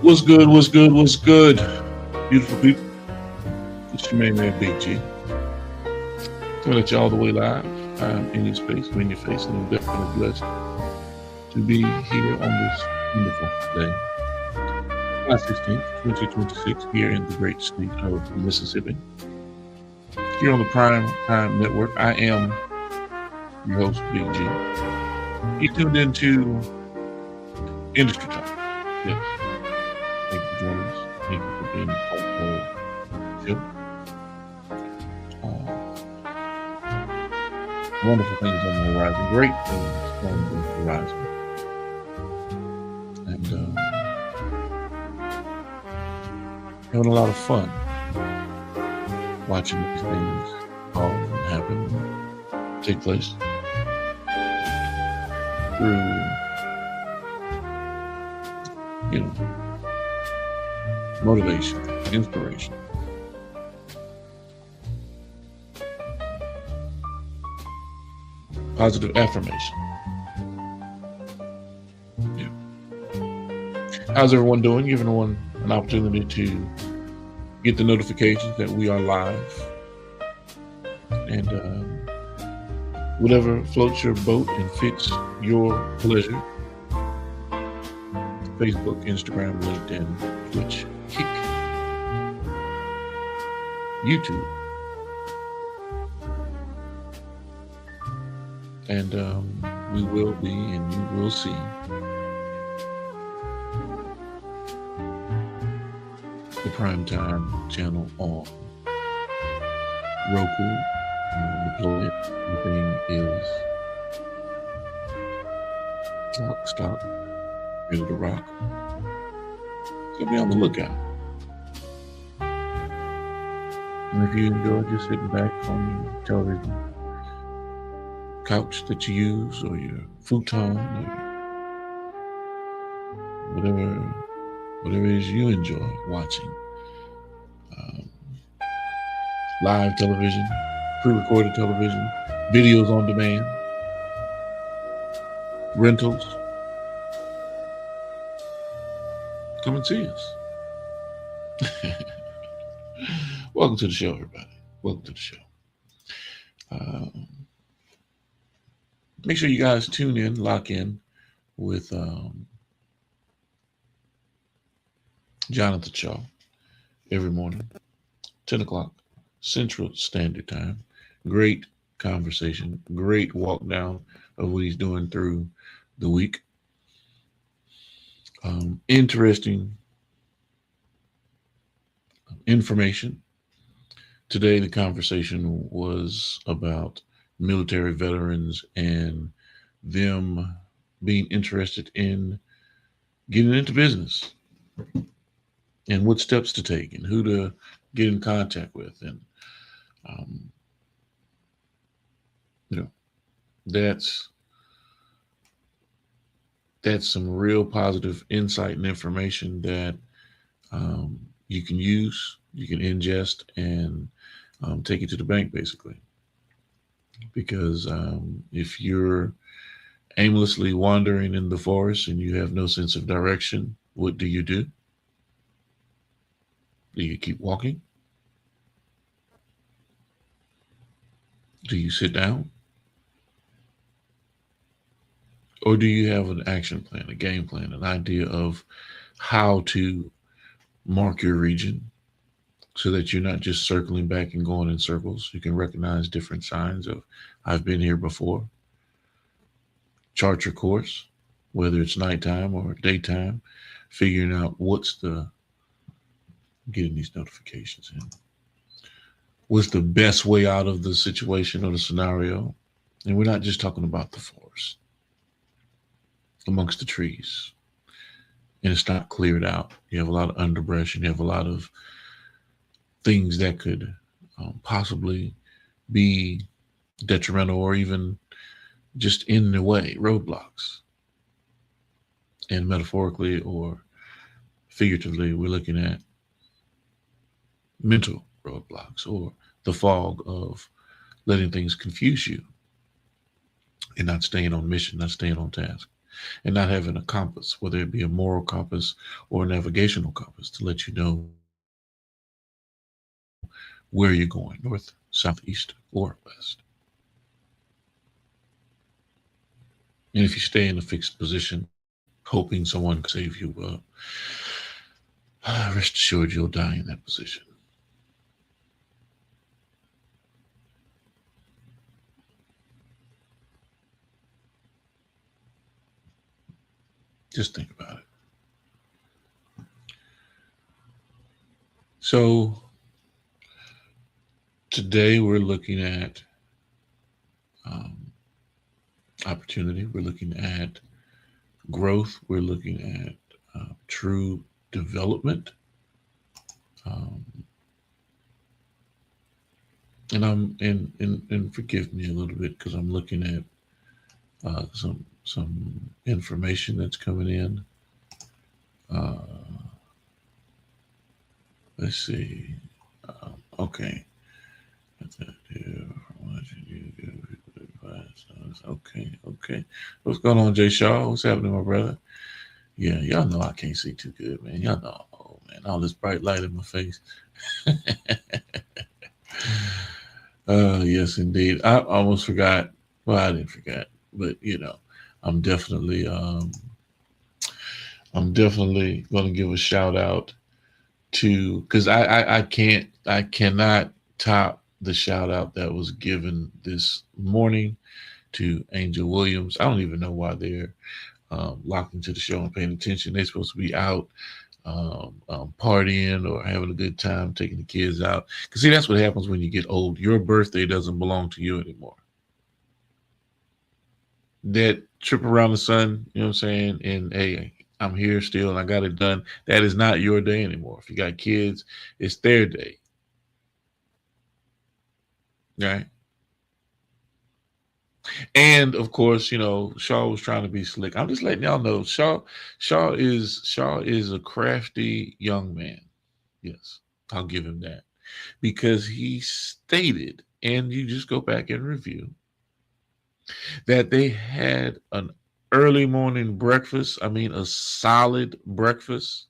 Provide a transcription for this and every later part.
What's good? What's good? What's good? Beautiful people. It's your main man, Big G. Coming at you all the way live. I'm in your space, I'm in your face, and I'm definitely blessed to be here on this wonderful day. July 16th, 2026, here in the great state of Mississippi. Here on the Prime Time Network, I am your host, Big G. You tuned into Industry Talk. Yes. Thank you for joining us. Thank you for being part of the show. Wonderful things on the horizon. Great things on the horizon. And having a lot of fun watching these things all happen, take place through, motivation, inspiration. Positive affirmation. Yeah. How's everyone doing? Giving everyone an opportunity to get the notifications that we are live. And whatever floats your boat and fits your pleasure. Facebook, Instagram, LinkedIn, Twitch, Kick, YouTube. And we will be, and you will see, the Primetime channel on Roku. Deployed. Everything is lock, stock, ready to rock. So be on the lookout. And if you enjoy just sitting back on your television couch that you use, or your futon, or whatever it is you enjoy watching, live television, pre-recorded television, videos on demand, rentals, come and see us. Welcome to the show, everybody. Welcome to the show. Make sure you guys tune in, lock in with Jonathan Shaw every morning, 10 o'clock Central Standard Time. Great conversation, great walk down of what he's doing through the week. Interesting information. Today, the conversation was about military veterans and them being interested in getting into business and what steps to take and who to get in contact with. And, that's some real positive insight and information that you can use, you can ingest, and take it to the bank, basically. Because if you're aimlessly wandering in the forest and you have no sense of direction, what do? Do you keep walking? Do you sit down? Or do you have an action plan, a game plan, an idea of how to mark your region so that you're not just circling back and going in circles? You can recognize different signs of, I've been here before. Chart your course, whether it's nighttime or daytime, figuring out getting these notifications in. What's the best way out of the situation or the scenario? And we're not just talking about the forest, amongst the trees. And it's not cleared out. You have a lot of underbrush and you have a lot of things that could possibly be detrimental or even just in the way, roadblocks. And metaphorically or figuratively, we're looking at mental roadblocks or the fog of letting things confuse you and not staying on mission, not staying on task. and not having a compass, whether it be a moral compass or a navigational compass, to let you know where you're going, north, south, east, or west. And if you stay in a fixed position, hoping someone can save you, rest assured you'll die in that position. Just think about it. So today we're looking at um, opportunity. We're looking at growth. We're looking at true development. Um, and forgive me a little bit because I'm looking at some information that's coming in. Uh, let's see. Okay. Okay, okay. What's going on, Jay Shaw? What's happening, my brother? Yeah, y'all know I can't see too good, man. Y'all know, oh man, all this bright light in my face. Yes, indeed. I almost forgot. Well, I didn't forget, but I'm definitely, um, I'm definitely going to give a shout out to because I cannot top the shout out that was given this morning to Angel Williams. I don't even know why they're locked into the show and paying attention. They're supposed to be out partying or having a good time, taking the kids out. Because see, that's what happens when you get old. Your birthday doesn't belong to you anymore. That trip around the sun, you know what I'm saying? And hey, I'm here still and I got it done. That is not your day anymore. If you got kids, it's their day. Right. And of course, Shaw was trying to be slick. I'm just letting y'all know Shaw is a crafty young man. Yes, I'll give him that. Because he stated, and you just go back and review, that they had an early morning breakfast. I mean, a solid breakfast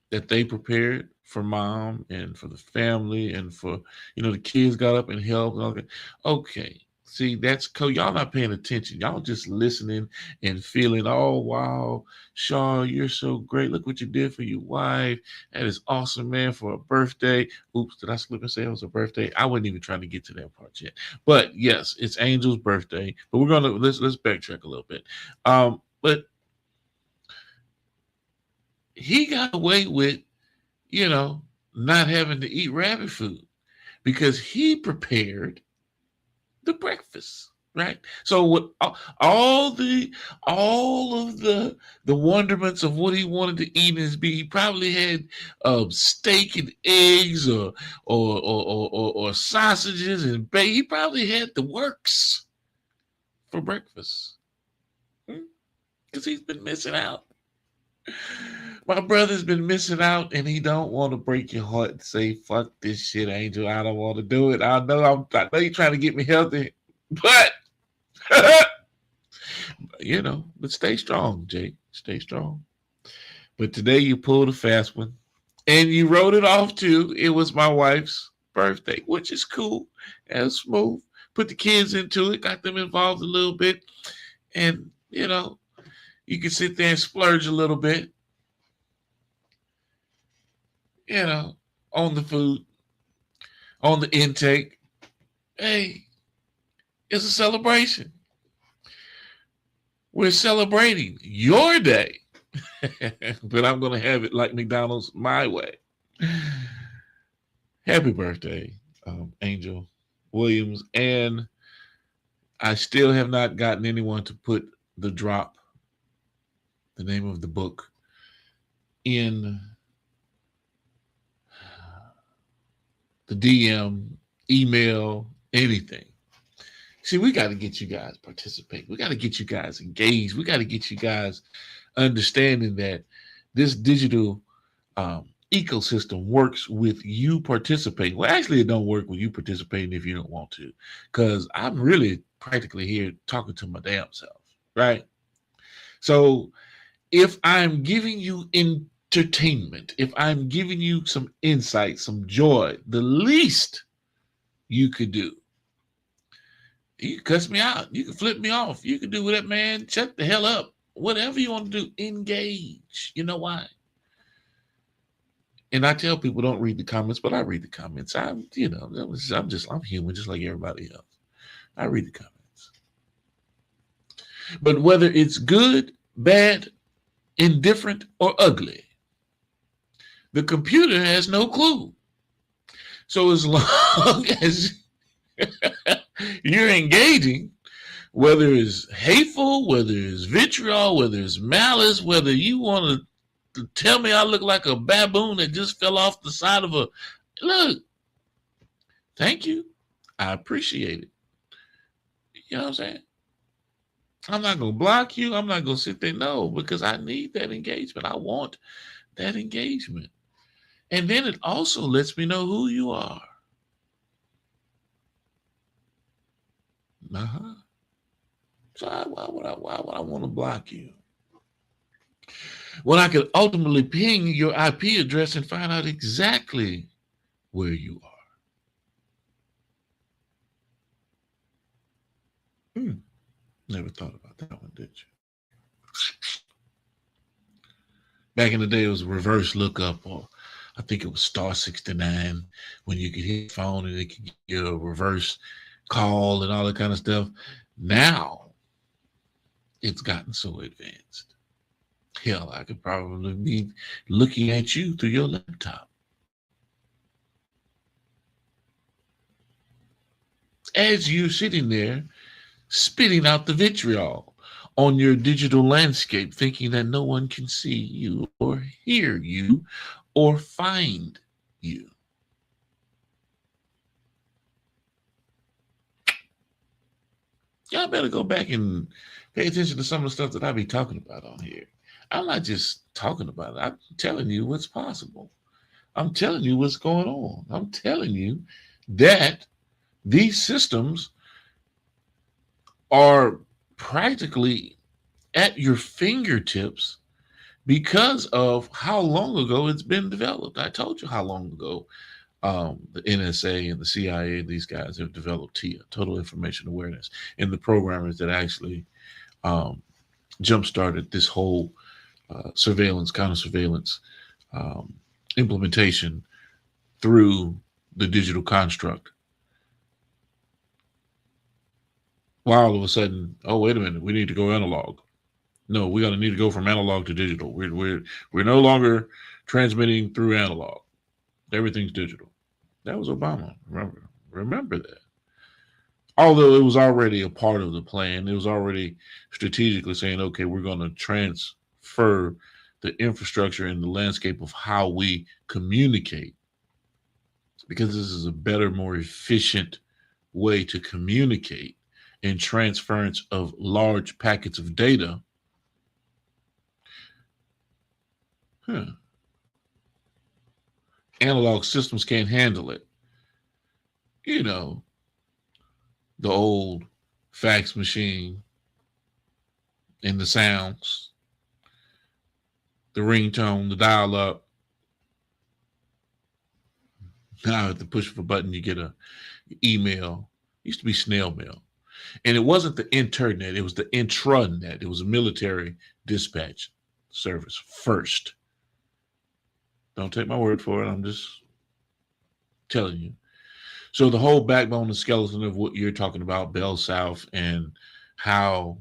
that they prepared for mom and for the family and for, the kids got up and helped. And all that. Okay. See, that's cool. Y'all not paying attention. Y'all just listening and feeling, oh, wow, Shaw, you're so great. Look what you did for your wife. That is awesome, man, for a birthday. Oops, did I slip and say it was a birthday? I wasn't even trying to get to that part yet. But yes, it's Angel's birthday. But we're gonna let's backtrack a little bit. But he got away with, not having to eat rabbit food because he prepared the breakfast, right? So with all of the wonderments of what he wanted to eat in his be, he probably had steak and eggs or sausages and bacon. He probably had the works for breakfast because he's been missing out. My brother's been missing out, and he don't want to break your heart and say, "Fuck this shit, Angel. I don't want to do it. I know you're trying to get me healthy, but but stay strong, Jake. Stay strong." But today you pulled a fast one, and you wrote it off too. It was my wife's birthday, which is cool and smooth. Put the kids into it, got them involved a little bit, and you can sit there and splurge a little bit on the food, on the intake. Hey, it's a celebration. We're celebrating your day, but I'm going to have it like McDonald's my way. Happy birthday, Angel Williams. And I still have not gotten anyone to put the drop, the name of the book, in the DM, email, anything. See, we got to get you guys participate. We got to get you guys engaged. We got to get you guys understanding that this digital ecosystem works with you participating. Well, actually, it don't work with you participating if you don't want to, because I'm really practically here talking to my damn self, right? So if I'm giving you entertainment, if I'm giving you some insight, some joy, the least you could do, you can cuss me out, you can flip me off, you can do whatever, man. Shut the hell up. Whatever you want to do, engage. You know why? And I tell people don't read the comments, but I read the comments. I'm human, just like everybody else. I read the comments. But whether it's good, bad, indifferent, or ugly, the computer has no clue. So as long as you're engaging, whether it's hateful, whether it's vitriol, whether it's malice, whether you want to tell me I look like a baboon that just fell off the side of a look, thank you. I appreciate it. You know what I'm saying? I'm not going to block you. I'm not going to sit there. No, because I need that engagement. I want that engagement. And then it also lets me know who you are. So why would I want to block you? When I could ultimately ping your IP address and find out exactly where you are. Never thought about that one, did you? Back in the day, it was reverse lookup, or I think it was star 69 when you could hit the phone and it could give you a reverse call and all that kind of stuff. Now, it's gotten so advanced. Hell, I could probably be looking at you through your laptop. As you're sitting there spitting out the vitriol on your digital landscape, thinking that no one can see you or hear you or find you. Y'all better go back and pay attention to some of the stuff that I be talking about on here. I'm not just talking about it. I'm telling you what's possible. I'm telling you what's going on. I'm telling you that these systems are practically at your fingertips because of how long ago it's been developed. I told you how long ago the NSA and the CIA, these guys have developed TIA, Total Information Awareness, and the programmers that actually jump-started this whole surveillance, counter-surveillance implementation through the digital construct. Why all of a sudden, oh, wait a minute, we need to go analog. No, we're going to need to go from analog to digital. We're no longer transmitting through analog. Everything's digital. That was Obama. Remember that. Although it was already a part of the plan, it was already strategically saying, okay, we're going to transfer the infrastructure and the landscape of how we communicate, because this is a better, more efficient way to communicate and transference of large packets of data. Analog systems can't handle it. You know, the old fax machine and the sounds, the ringtone, the dial up. Now at the push of a button, you get an email. It used to be snail mail. And it wasn't the internet, it was the intranet. It was a military dispatch service first. Don't take my word for it. I'm just telling you. So the whole backbone and skeleton of what you're talking about, Bell South, and how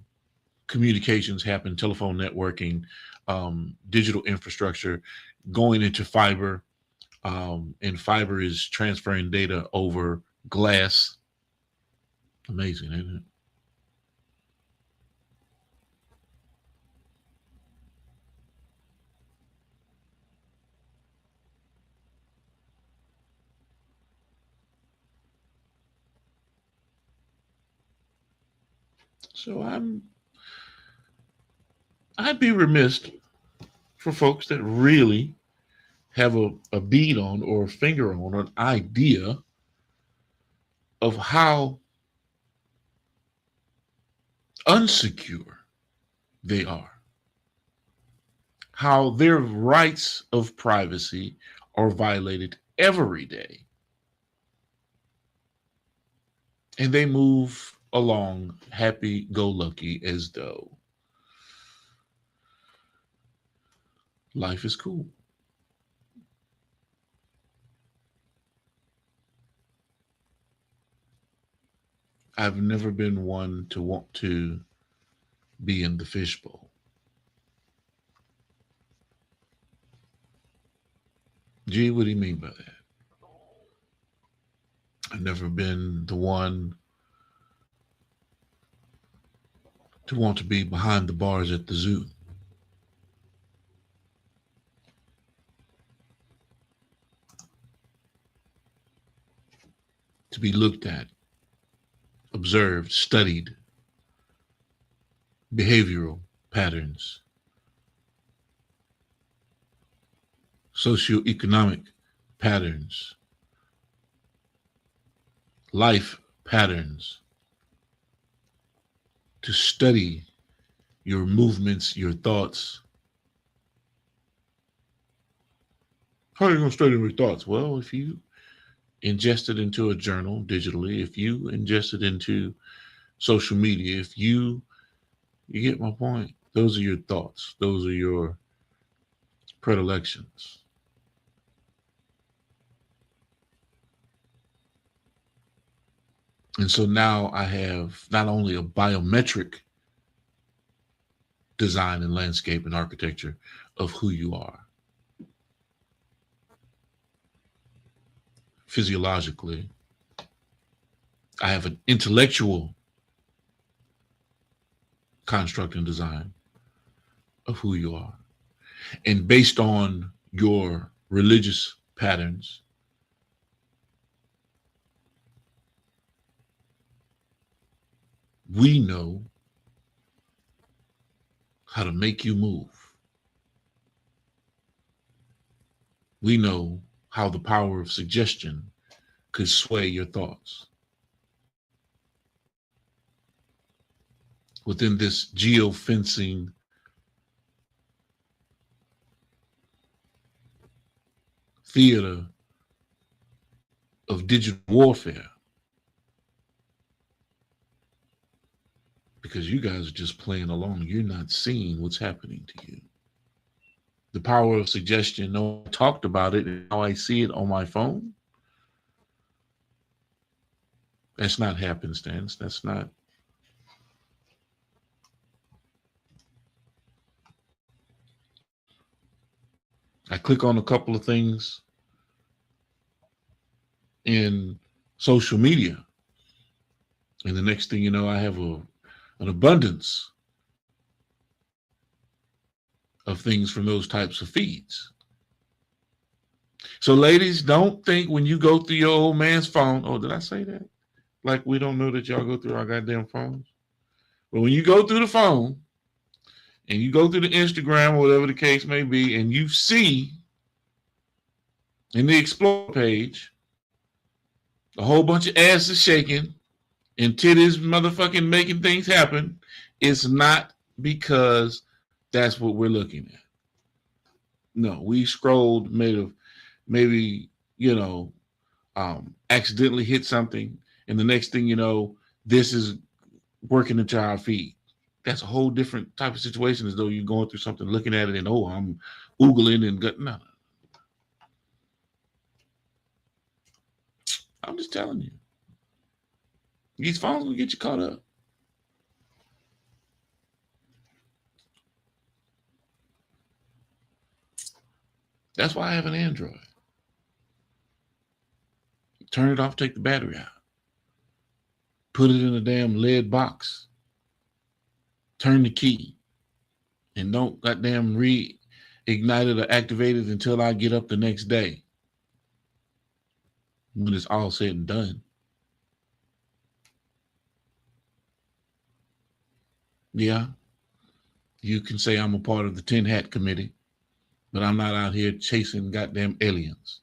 communications happen, telephone networking, digital infrastructure, going into fiber, and fiber is transferring data over glass. Amazing, isn't it? So I'd be remiss for folks that really have a bead on or a finger on an idea of how unsecure they are. how their rights of privacy are violated every day. And they move along happy-go-lucky as though life is cool. I've never been one to want to be in the fishbowl. Gee, what do you mean by that? I've never been the one to want to be behind the bars at the zoo. To be looked at, observed, studied, behavioral patterns, socioeconomic patterns, life patterns, to study your movements, your thoughts. How are you going to study your thoughts? Well, if you ingest it into a journal digitally, if you ingest it into social media, if you get my point. Those are your thoughts. Those are your predilections. And so now I have not only a biometric design and landscape and architecture of who you are, physiologically, I have an intellectual construct and design of who you are. And based on your religious patterns, we know how to make you move. We know how the power of suggestion could sway your thoughts. Within this geofencing theater of digital warfare, because you guys are just playing along. You're not seeing what's happening to you. The power of suggestion, no, I talked about it and now I see it on my phone. That's not happenstance. That's not. I click on a couple of things in social media, and the next thing you know, I have an abundance of things from those types of feeds. So ladies, don't think when you go through your old man's phone, oh, did I say that? Like we don't know that y'all go through our goddamn phones. But when you go through the phone and you go through the Instagram or whatever the case may be, and you see in the explore page a whole bunch of asses shaking and titties motherfucking making things happen, it's not because that's what we're looking at. No, we scrolled, maybe accidentally hit something, and the next thing you know, this is working into our feed. That's a whole different type of situation, as though you're going through something, looking at it, and oh, I'm oogling and no. I'm just telling you, these phones will get you caught up. That's why I have an Android. Turn it off, take the battery out. Put it in a damn lead box. Turn the key. And don't goddamn reignite it or activate it until I get up the next day, when it's all said and done. Yeah, you can say I'm a part of the Tin Hat Committee, but I'm not out here chasing goddamn aliens.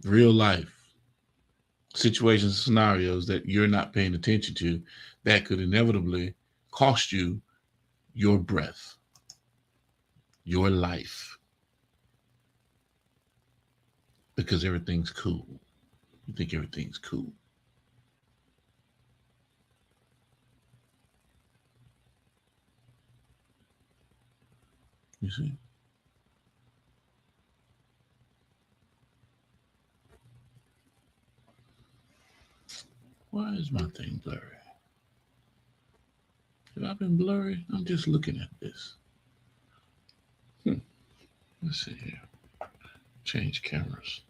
Real life situations, scenarios that you're not paying attention to that could inevitably cost you your breath. your life because everything's cool. You think everything's cool. You see? Why is my thing blurry? Have I been blurry? I'm just looking at this. Hmm. Let's see here. Change cameras.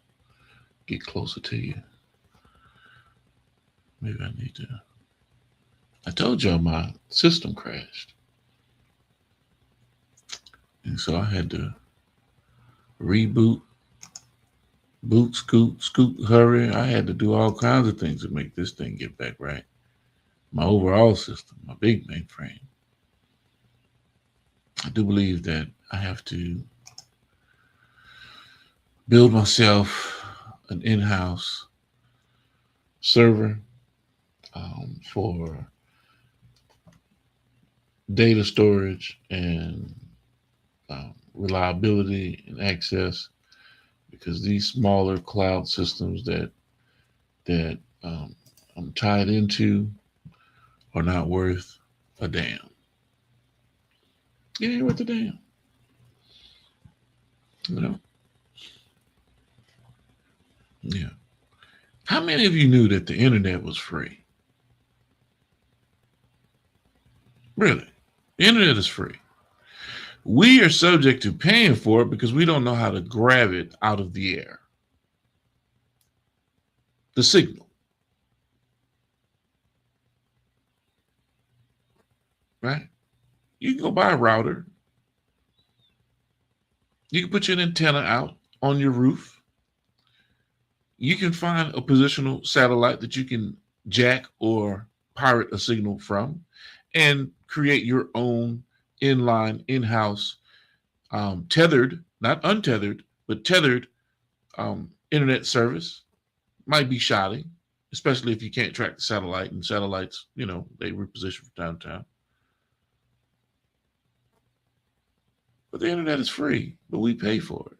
Get closer to you. Maybe I need to. I told y'all my system crashed. And so I had to reboot, boot, scoot, hurry. I had to do all kinds of things to make this thing get back right. My overall system, my big mainframe. I do believe that I have to build myself an in-house server for data storage and reliability and access, because these smaller cloud systems that I'm tied into are not worth a damn. It ain't worth a damn. You know? Yeah. How many of you knew that the internet was free? Really? The internet is free. We are subject to paying for it because we don't know how to grab it out of the air. The signal, right? You can go buy a router. You can put your antenna out on your roof. You can find a positional satellite that you can jack or pirate a signal from and create your own inline, in-house, tethered, not untethered, but tethered internet service. Might be shoddy, especially if you can't track the satellite, and satellites, they reposition from time to time. But the internet is free, but we pay for it.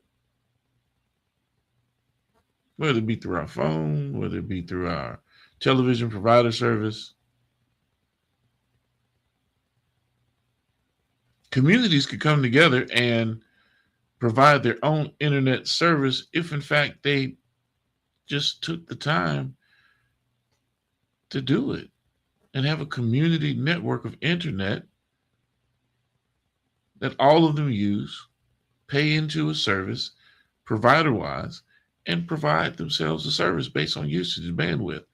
Whether it be through our phone, whether it be through our television provider service. Communities could come together and provide their own internet service if, in fact, they just took the time to do it and have a community network of internet that all of them use, pay into a service provider wise, and provide themselves a service based on usage and bandwidth.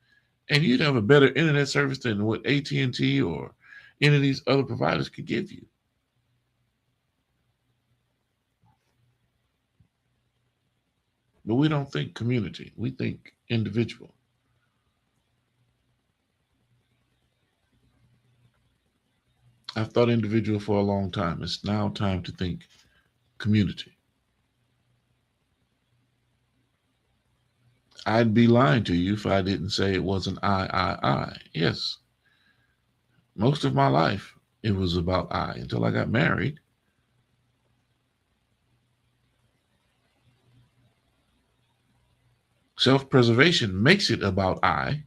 And you'd have a better internet service than what AT&T or any of these other providers could give you. But we don't think community, we think individual. I've thought individual for a long time. It's now time to think community. I'd be lying to you if I didn't say it wasn't I. Yes, most of my life it was about I until I got married. Self preservation makes it about I.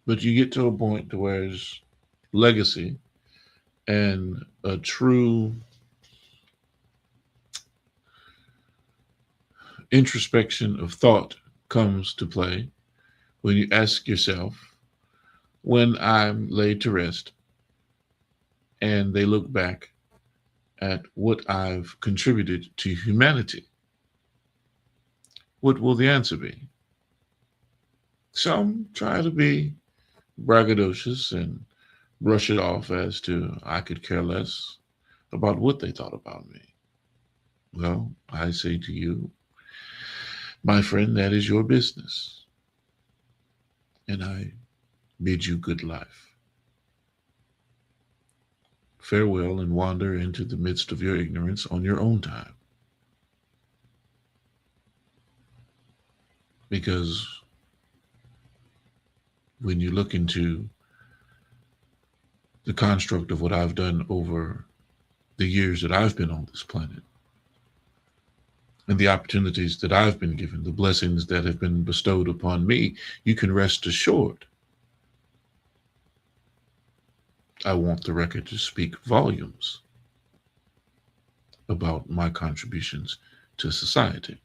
But you get to a point to where it's legacy and a true introspection of thought comes to play when you ask yourself, when I'm laid to rest and they look back at what I've contributed to humanity, what will the answer be? Some try to be braggadocious and brush it off as to I could care less about what they thought about me. Well, I say to you, my friend, that is your business. And I bid you good life. Farewell, and wander into the midst of your ignorance on your own time. Because when you look into the construct of what I've done over the years that I've been on this planet and the opportunities that I've been given, the blessings that have been bestowed upon me, you can rest assured I want the record to speak volumes about my contributions to society.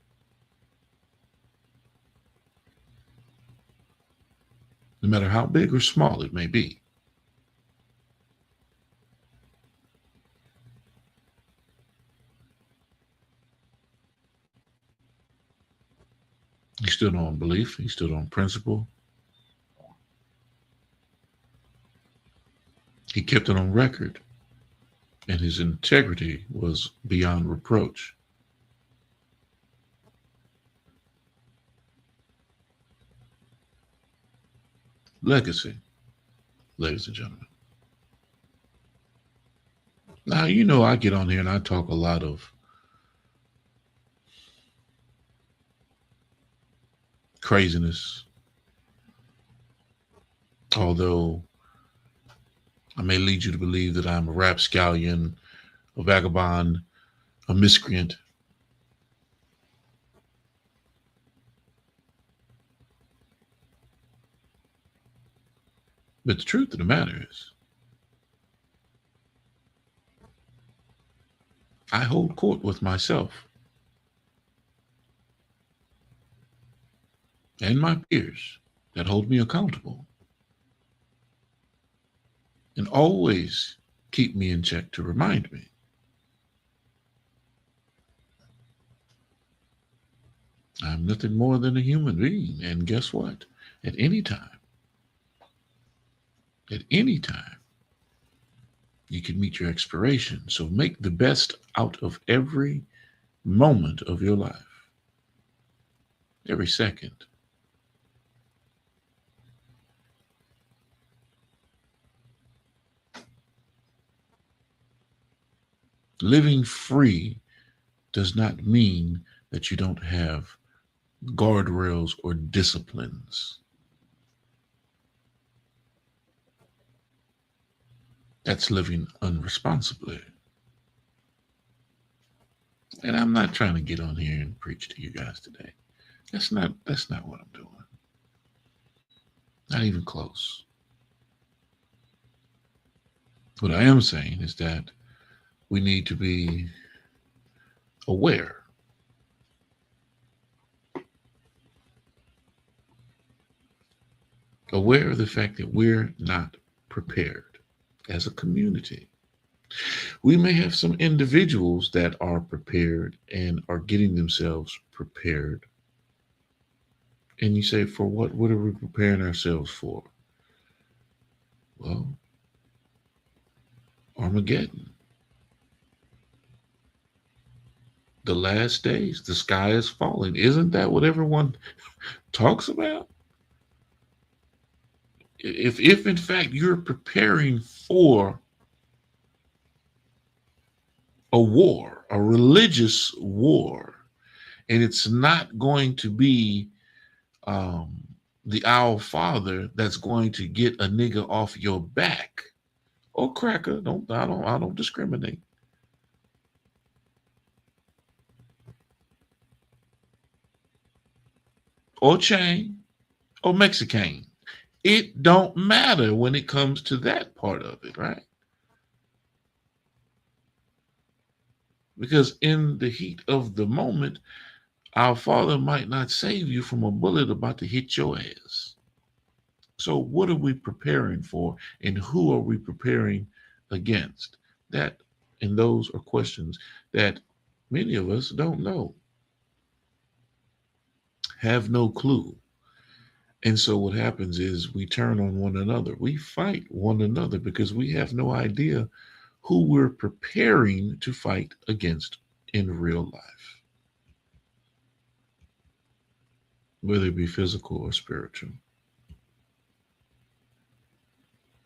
No matter how big or small it may be. He stood on belief, he stood on principle, he kept it on record, and his integrity was beyond reproach. Legacy, ladies and gentlemen. Now, you know, I get on here and I talk a lot of craziness, although I may lead you to believe that I'm a rapscallion, a vagabond, a miscreant. But the truth of the matter is, I hold court with myself and my peers that hold me accountable and always keep me in check to remind me I'm nothing more than a human being. And guess what? At any time, at any time, you can meet your expiration. So make the best out of every moment of your life, every second. Living free does not mean that you don't have guardrails or disciplines. That's living unresponsibly. And I'm not trying to get on here and preach to you guys today. That's not what I'm doing. Not even close. What I am saying is that we need to be aware. Aware of the fact that we're not prepared as a community. We may have some individuals that are prepared and are getting themselves prepared. And you say, for what? What are we preparing ourselves for? Well, Armageddon. The last days, the sky is falling. Isn't that what everyone talks about? If in fact you're preparing for a war, a religious war, and it's not going to be um, the Owl Father that's going to get a nigga off your back, or cracker. I don't discriminate. Or chain, or Mexican. It don't matter when it comes to that part of it, right? Because in the heat of the moment, our Father might not save you from a bullet about to hit your ass. So, what are we preparing for, and who are we preparing against? That and those are questions that many of us don't know, have no clue. And so, what happens is we turn on one another. We fight one another because we have no idea who we're preparing to fight against in real life, whether it be physical or spiritual.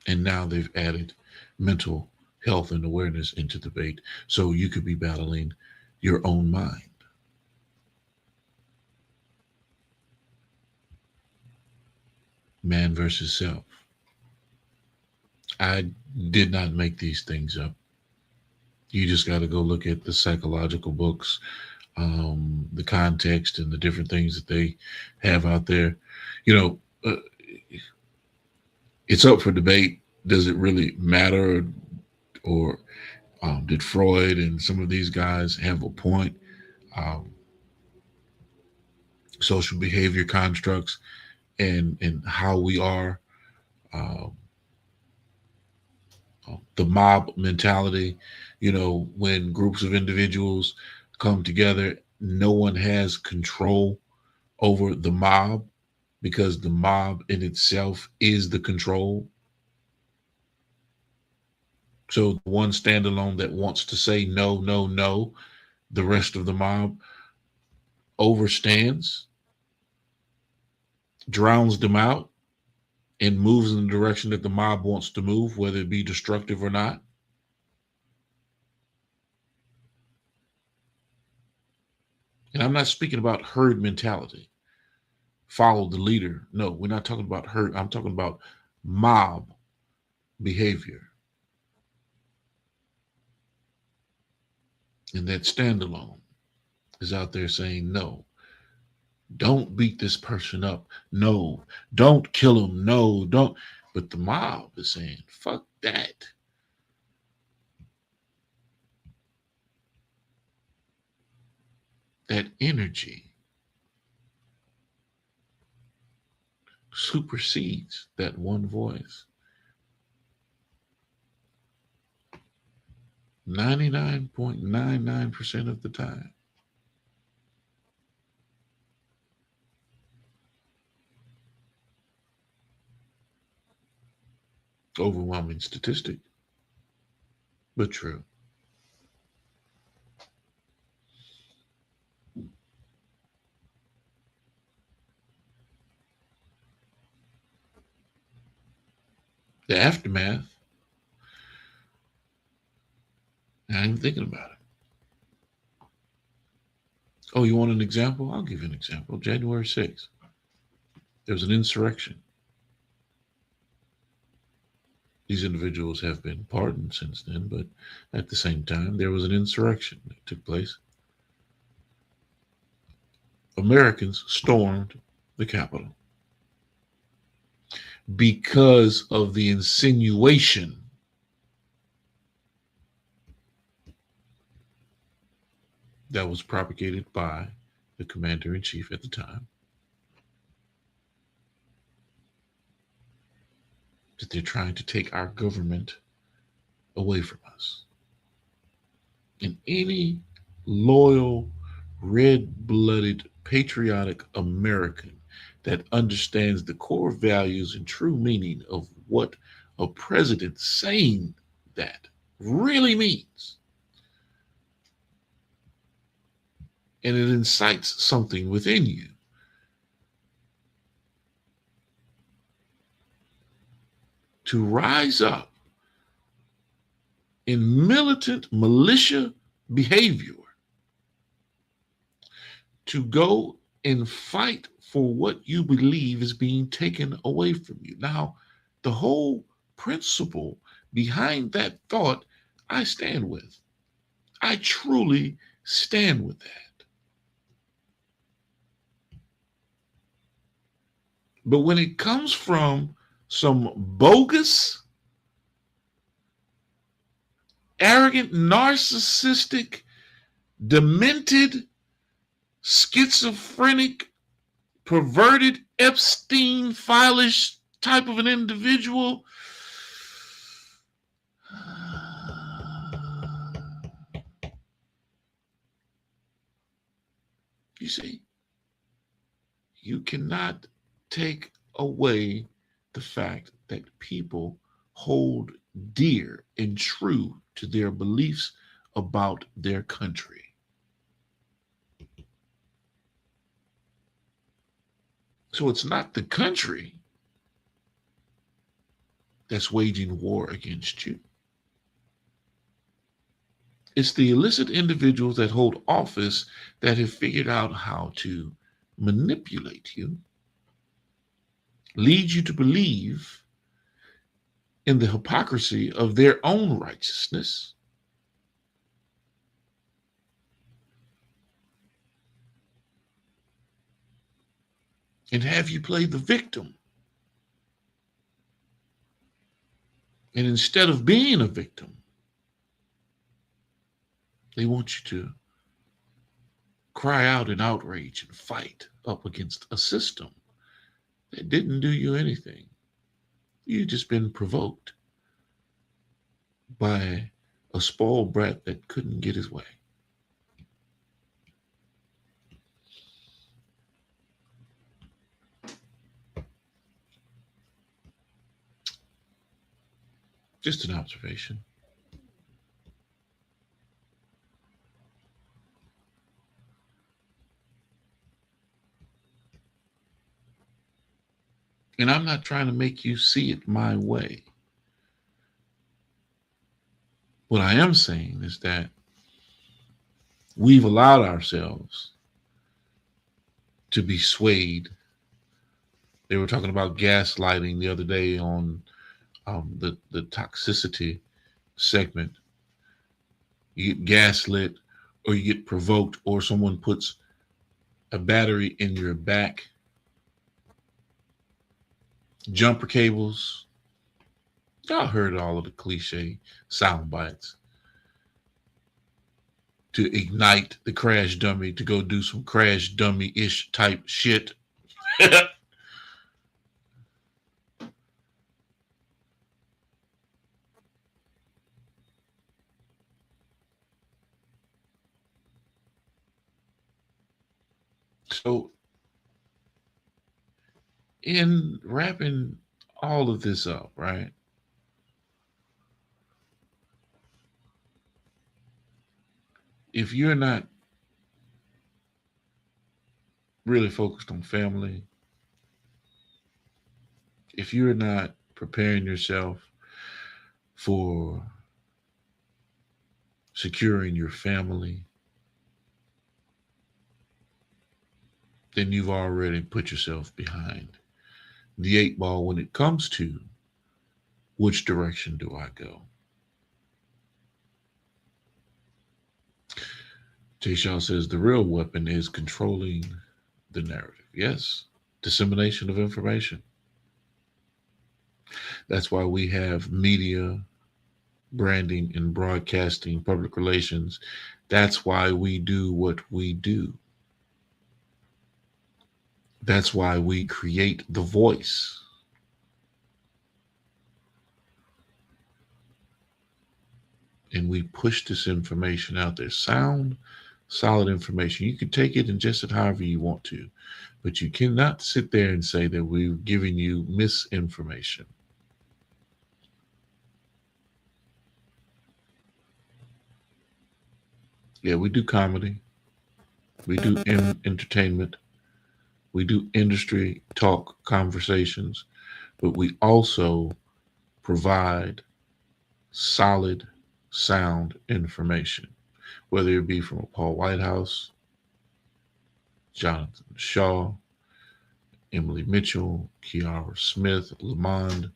And now they've added mental health and awareness into the debate. So you could be battling your own mind. Man versus self. I did not make these things up. You just got to go look at the psychological books, the context, and the different things that they have out there. You know, it's up for debate. Does it really matter, or did Freud and some of these guys have a point? Um, Social behavior constructs and how we are, uh, the mob mentality. When groups of individuals come together, no one has control over the mob because the mob in itself is the control. So the one standalone that wants to say no, no, no, the rest of the mob overstands, drowns them out, and moves in the direction that the mob wants to move, whether it be destructive or not. And I'm not speaking about herd mentality, follow the leader. No, we're not talking about herd. I'm talking about mob behavior. And that standalone is out there saying, no, don't beat this person up. No, don't kill him. No, don't. But the mob is saying, fuck that. That energy supersedes that one voice. 99.99% of the time. Overwhelming statistic, but true. The aftermath, I ain't thinking about it. Oh, you want an example? I'll give you an example. January 6th, there was an insurrection. These individuals have been pardoned since then, but at the same time, there was an insurrection that took place. Americans stormed the Capitol because of the insinuation that was propagated by the commander in chief at the time that they're trying to take our government away from us. And any loyal, red blooded, patriotic American that understands the core values and true meaning of what a president saying that really means, and it incites something within you, to rise up in militant militia behavior, to go and fight for what you believe is being taken away from you. Now, the whole principle behind that thought, I stand with. I truly stand with that. But when it comes from some bogus, arrogant, narcissistic, demented, schizophrenic, perverted, Epstein file-ish type of an individual, you see, you cannot take away the fact that people hold dear and true to their beliefs about their country. So it's not the country that's waging war against you. It's the illicit individuals that hold office that have figured out how to manipulate you lead you to believe in the hypocrisy of their own righteousness, and have you play the victim. And instead of being a victim, they want you to cry out in outrage and fight up against a system that didn't do you anything. You've just been provoked by a spoiled brat that couldn't get his way. Just an observation. And I'm not trying to make you see it my way. What I am saying is that we've allowed ourselves to be swayed. They were talking about gaslighting the other day on the toxicity segment. You get gaslit, or you get provoked, or someone puts a battery in your back, jumper cables. Y'all heard all of the cliche sound bites. To ignite the crash dummy to go do some crash dummy-ish type shit. So, in wrapping all of this up, right? If you're not really focused on family, if you're not preparing yourself for securing your family, then you've already put yourself behind the eight ball when it comes to which direction do I go. Tayshaw says the real weapon is controlling the narrative. Yes, dissemination of information. That's why we have media, branding, and broadcasting, public relations. That's why we do what we do. That's why we create The Voice. And we push this information out there. Sound, solid information. You can take it and ingest it however you want to, but you cannot sit there and say that we're giving you misinformation. Yeah, we do comedy. We do entertainment. We do industry talk conversations, but we also provide solid, sound information, whether it be from a Paul Whitehouse, Jonathan Shaw, Emily Mitchell, Kiara Smith, Lamond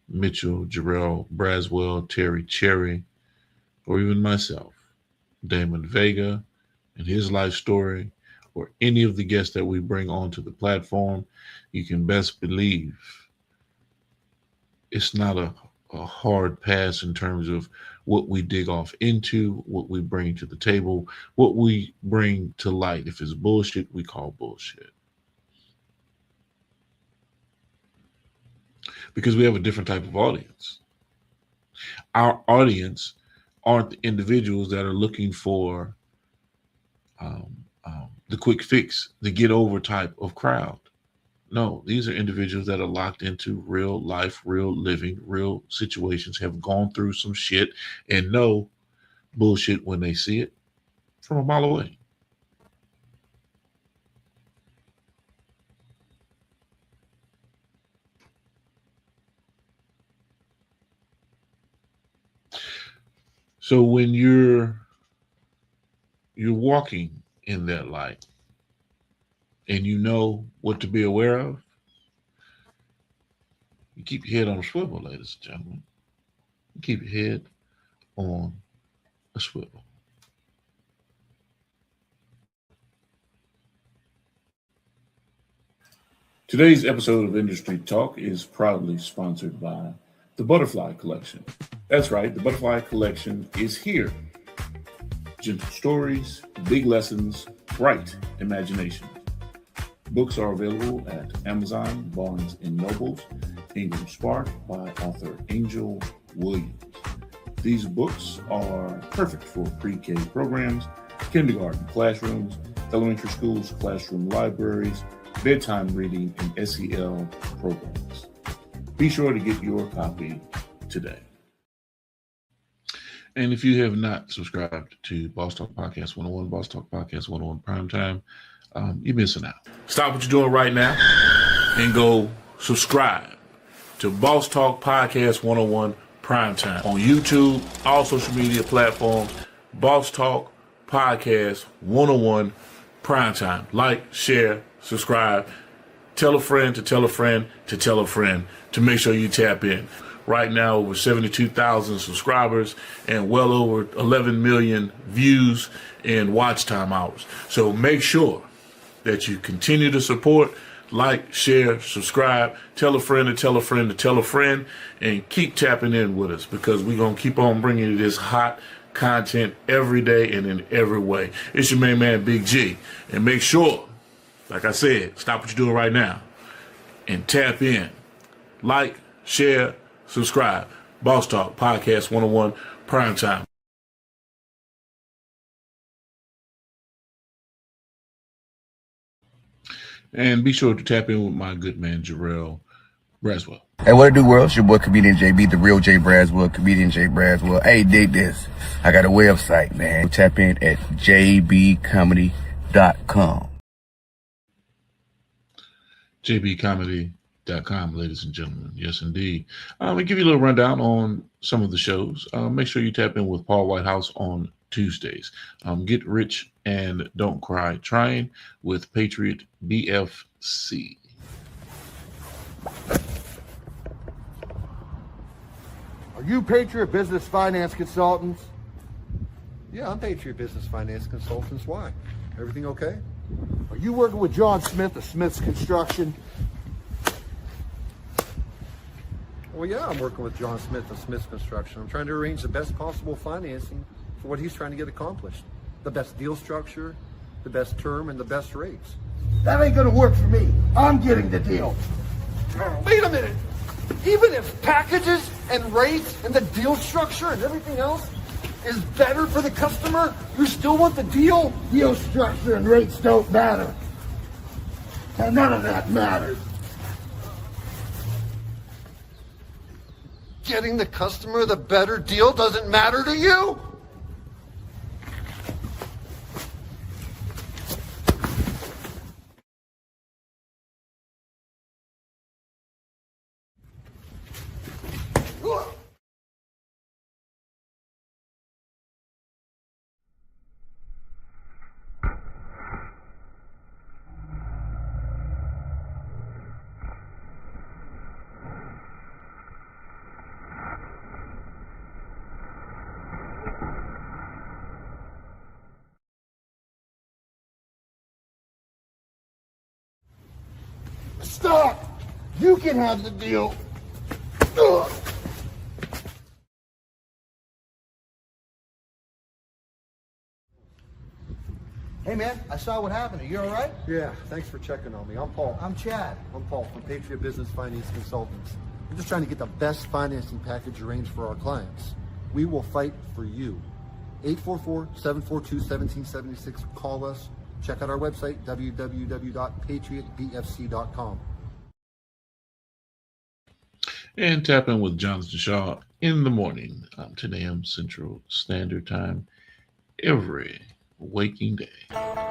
Mitchell, Jarrell Braswell, Terry Cherry, or even myself, Damon Vega, and his life story, or any of the guests that we bring onto the platform, you can best believe it's not a hard pass in terms of what we dig off into, what we bring to the table, what we bring to light. If it's bullshit, we call bullshit. Because we have a different type of audience. Our audience aren't the individuals that are looking for the quick fix, the get over type of crowd. No, these are individuals that are locked into real life, real living, real situations, have gone through some shit, and know bullshit when they see it from a mile away. So when you're walking in that light and you know what to be aware of, You keep your head on a swivel, ladies and gentlemen. You keep your head on a swivel. Today's episode of Industry Talk is proudly sponsored by the Butterfly Collection. That's right, the Butterfly Collection is here. Gentle stories, big lessons, bright imagination. Books are available at Amazon, Barnes & Nobles, Ingram Spark by author Angel Williams. These books are perfect for pre-K programs, kindergarten classrooms, elementary schools, classroom libraries, bedtime reading, and SEL programs. Be sure to get your copy today. And if you have not subscribed to Boss Talk Podcast 101, Boss Talk Podcast 101 Primetime, you're missing out. Stop what you're doing right now and go subscribe to Boss Talk Podcast 101 Primetime on YouTube, all social media platforms. Boss Talk Podcast 101 Primetime. Like, share, subscribe, tell a friend to tell a friend to tell a friend to make sure you tap in. Right now, over 72,000 subscribers and well over 11 million views and watch time hours. So make sure that you continue to support, like, share, subscribe, tell a friend to tell a friend to tell a friend, and keep tapping in with us because we're going to keep on bringing you this hot content every day and in every way. It's your main man, Big G. And make sure, like I said, stop what you're doing right now and tap in. Like, share, subscribe. Boss Talk Podcast 101 Primetime. And be sure to tap in with my good man, Jarrell Braswell. Hey, what it do, world? It's your boy, Comedian JB, the real J Braswell, Comedian J Braswell. Hey, dig this. I got a website, man. Tap in at jbcomedy.com. jbcomedy.com, ladies and gentlemen. Yes, indeed. I'll give you a little rundown on some of the shows. Make sure you tap in with Paul Whitehouse on Tuesdays. Get Rich and Don't Cry Trying with Patriot BFC. Are you Patriot Business Finance Consultants? Yeah, I'm Patriot Business Finance Consultants. Why? Everything okay? Are you working with John Smith of Smith's Construction? Well, yeah, I'm working with John Smith of Smith's Construction. I'm trying to arrange the best possible financing for what he's trying to get accomplished. The best deal structure, the best term, and the best rates. That ain't gonna work for me. I'm getting the deal. Wait a minute! Even if packages and rates and the deal structure and everything else is better for the customer, you still want the deal? Deal structure and rates don't matter. And none of that matters. Getting the customer the better deal doesn't matter to you? Stop! You can have the deal. Ugh. Hey man, I saw what happened. Are you all right? Yeah, thanks for checking on me. I'm Paul. I'm Chad. I'm Paul from Patriot Business Finance Consultants. We're just trying to get the best financing package arranged for our clients. We will fight for you. 844-742-1776. Call us. Check out our website, www.patriotbfc.com. And tap in with Jonathan Shaw in the morning, 10 a.m. Central Standard Time, every waking day.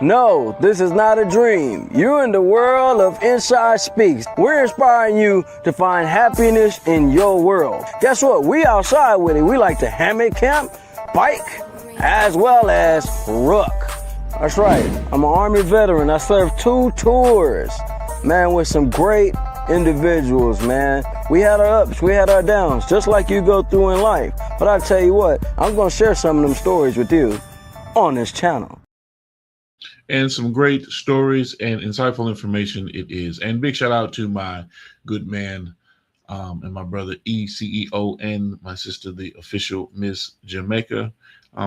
No, this is not a dream. You're in the world of Inside Speaks. We're inspiring you to find happiness in your world. Guess what? We outside with it. We like to hammock camp, bike, as well as ruck. That's right. I'm an Army veteran. I served 2 tours, man, with some great individuals, man. We had our ups, we had our downs, just like you go through in life. But I tell you what, I'm going to share some of them stories with you on this channel. And some great stories and insightful information it is. And big shout out to my good man and my brother ECEO and my sister, the official Miss Jamaica.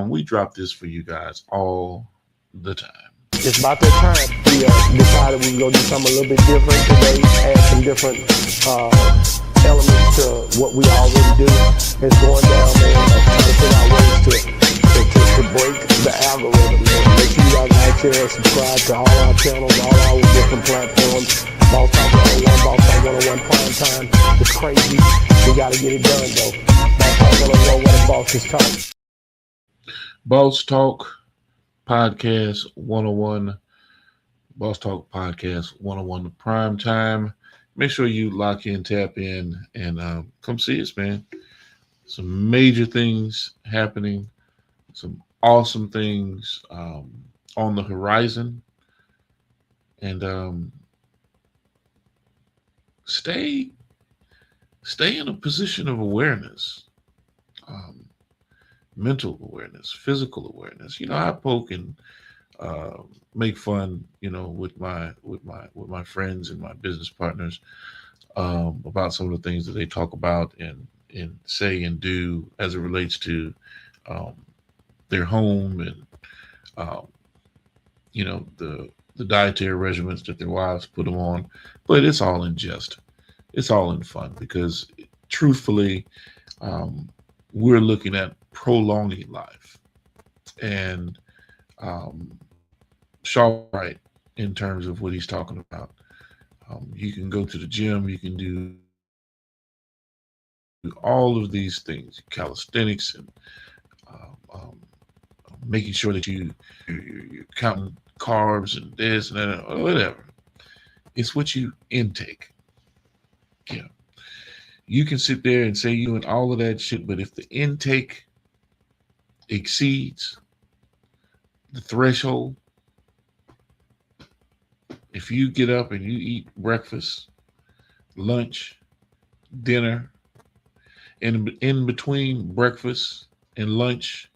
We drop this for you guys all the time. It's about that time we decided we were going to do something a little bit different today, add some different elements to what we already do. It's going down, man, trying to figure out ways to break the algorithm, man. Make sure you guys like, share, and subscribe to all our channels, all our different platforms. Boss Talk 101, Boss Talk 101 Prime Time. It's crazy. We got to get it done, though. Boss Talk 101, what a boss is talking. Boss Talk Podcast 101, Boss Talk Podcast 101 Prime Time. Make sure you lock in, tap in, and come see us, man. Some major things happening, some awesome things on the horizon, and stay in a position of awareness. Mental awareness, physical awareness. You know, I poke and make fun, you know, with my friends and my business partners about some of the things that they talk about and say and do as it relates to their home and you know, the dietary regimens that their wives put them on. But it's all in jest. It's all in fun because truthfully, we're looking at prolonging life, and Shaw right in terms of what he's talking about. You can go to the gym, you can do all of these things, calisthenics, and making sure that you're counting carbs and this and that, or whatever. It's what you intake. Yeah. You can sit there and say you doing all of that shit, but if the intake exceeds the threshold, if you get up and you eat breakfast, lunch, dinner, and in between breakfast and lunch,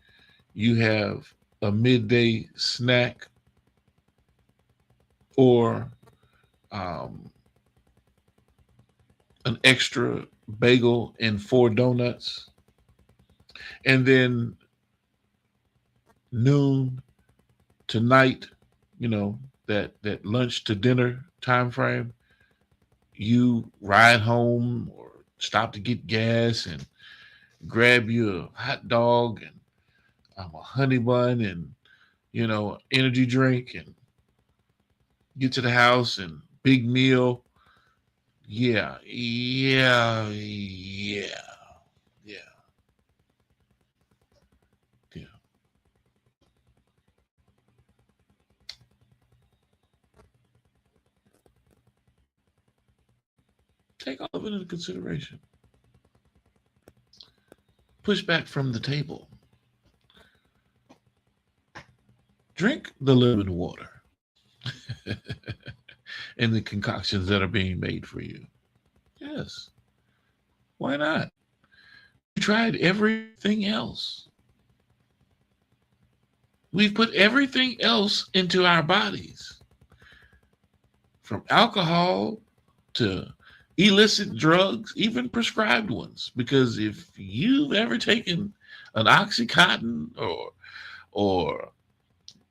you have a midday snack or an extra bagel and 4 donuts, and then noon to night, you know, that lunch to dinner time frame, you ride home or stop to get gas and grab you a hot dog and a honey bun and, you know, energy drink, and get to the house and big meal. Yeah. Take all of it into consideration. Push back from the table. Drink the lemon water and the concoctions that are being made for you. Yes. Why not? We tried everything else. We've put everything else into our bodies, from alcohol to illicit drugs, even prescribed ones. Because if you've ever taken an Oxycontin or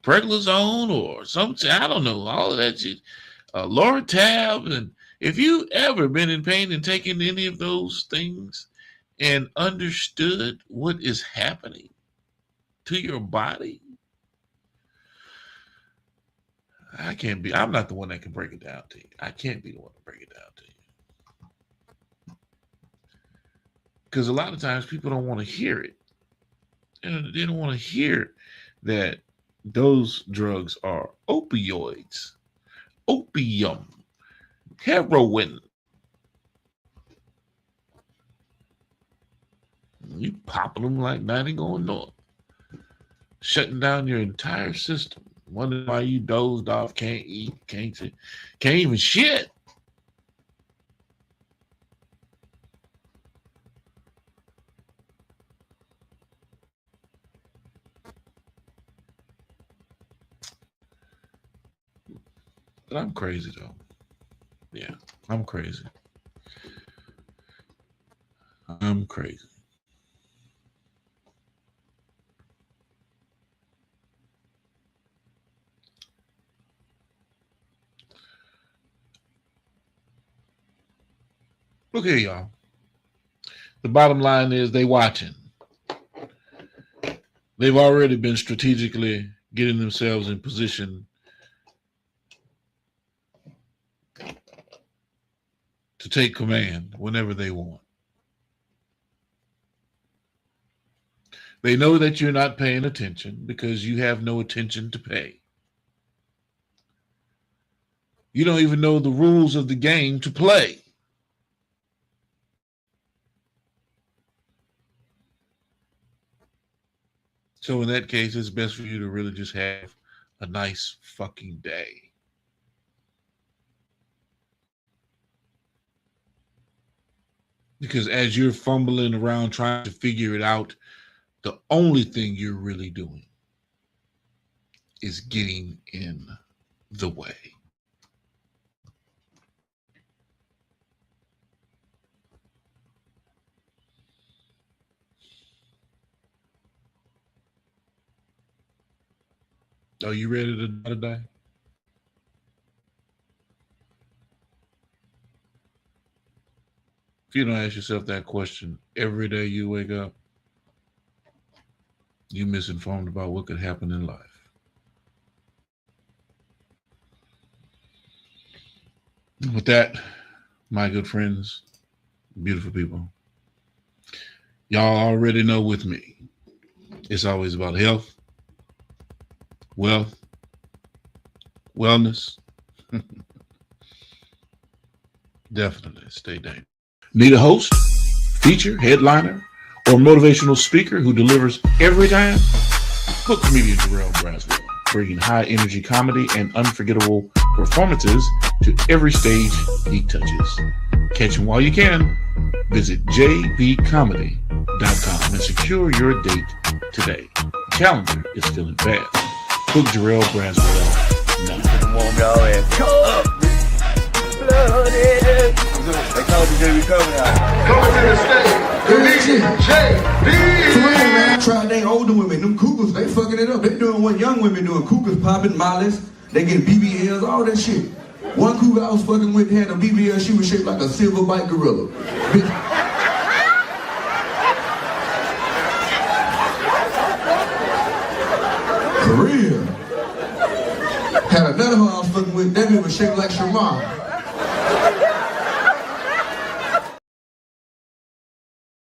Prednisone or something, I don't know, all of that shit, Loratab, and if you ever been in pain and taken any of those things and understood what is happening to your body, I'm not the one that can break it down to you. I can't be the one to break it down to you. Because a lot of times people don't want to hear it. And they don't want to hear that those drugs are opioids, opium, heroin. You popping them like nothing going north, shutting down your entire system. Wondering why you dozed off, can't eat, can't even shit. But I'm crazy though. Yeah, I'm crazy. I'm crazy. Look here, y'all. The bottom line is they watching. They've already been strategically getting themselves in position to take command whenever they want. They know that you're not paying attention because you have no attention to pay. You don't even know the rules of the game to play. So in that case, it's best for you to really just have a nice fucking day. Because as you're fumbling around trying to figure it out, the only thing you're really doing is getting in the way. Are you ready to die today? If you don't ask yourself that question every day you wake up, you're misinformed about what could happen in life. With that, my good friends, beautiful people, y'all already know with me, it's always about health, wealth, wellness. Definitely stay dangerous. Need a host, feature, headliner, or motivational speaker who delivers every time? Book comedian Jarrell Braswell, bringing high energy comedy and unforgettable performances to every stage he touches. Catch him while you can. Visit jbcomedy.com and secure your date today. Calendar is filling fast. Book Jarrell Braswell now. Warm y'all ass. Come up. Blooded. They call me JB Comedy. Coming to the stage, Comedian JB. Man, I tried they older women, them cougars, they fucking it up. They doing what young women doing, cougars popping, mollies, they getting BBLs, all that shit. One cougar I was fucking with had a BBL, she was shaped like a silverback gorilla. For real. Had another one I was fucking with, that bitch was shaped like Shamar.